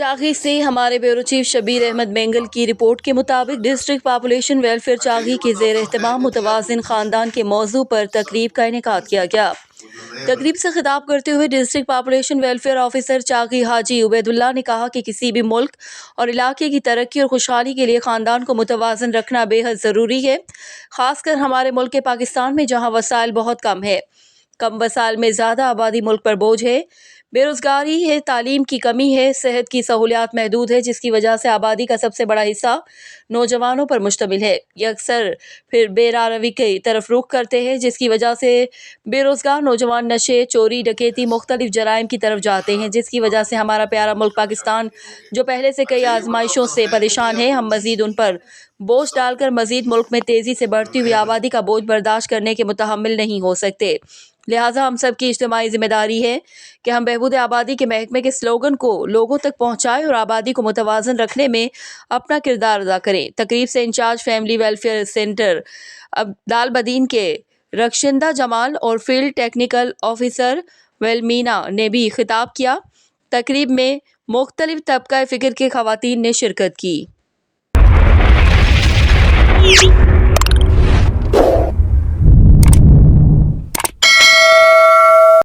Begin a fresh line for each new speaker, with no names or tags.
چاغی سے ہمارے bureau chief Shabbir Ahmad Mengal کی رپورٹ کے مطابق ڈسٹرکٹ پاپولیشن ویلفیئر چاغی کے زیر اہتمام متوازن خاندان کے موضوع پر تقریب کا انعقاد کیا گیا۔ تقریب سے خطاب کرتے ہوئے district population welfare officer Chagai حاجی عبید اللہ نے کہا کہ کسی بھی ملک اور علاقے کی ترقی اور خوشحالی کے لیے خاندان کو متوازن رکھنا بے حد ضروری ہے، خاص کر ہمارے ملک پاکستان میں جہاں وسائل بہت کم ہے، کم وسائل میں زیادہ آبادی ملک پر بوجھ ہے، بے روزگاری ہے، تعلیم کی کمی ہے، صحت کی سہولیات محدود ہے، جس کی وجہ سے آبادی کا سب سے بڑا حصہ نوجوانوں پر مشتمل ہے۔ یہ اکثر پھر بے راہ کی طرف رخ کرتے ہیں، جس کی وجہ سے بے روزگار نوجوان نشے، چوری، ڈکیتی، مختلف جرائم کی طرف جاتے ہیں، جس کی وجہ سے ہمارا پیارا ملک پاکستان جو پہلے سے کئی آزمائشوں سے پریشان ہے، ہم مزید ان پر بوجھ ڈال کر مزید ملک میں تیزی سے بڑھتی ہوئی آبادی کا بوجھ برداشت کرنے کے متحمل نہیں ہو سکتے۔ لہٰذا ہم سب کی اجتماعی ذمہ داری ہے کہ ہم بہبود آبادی کے محکمے کے سلوگن کو لوگوں تک پہنچائیں اور آبادی کو متوازن رکھنے میں اپنا کردار ادا کریں۔ تقریب سے انچارج فیملی ویلفیئر سینٹر دالبدین کے رخشندہ جمال اور فیلڈ ٹیکنیکل آفیسر ویلمینا نے بھی خطاب کیا۔ تقریب میں مختلف طبقہ فکر کے خواتین نے شرکت کی۔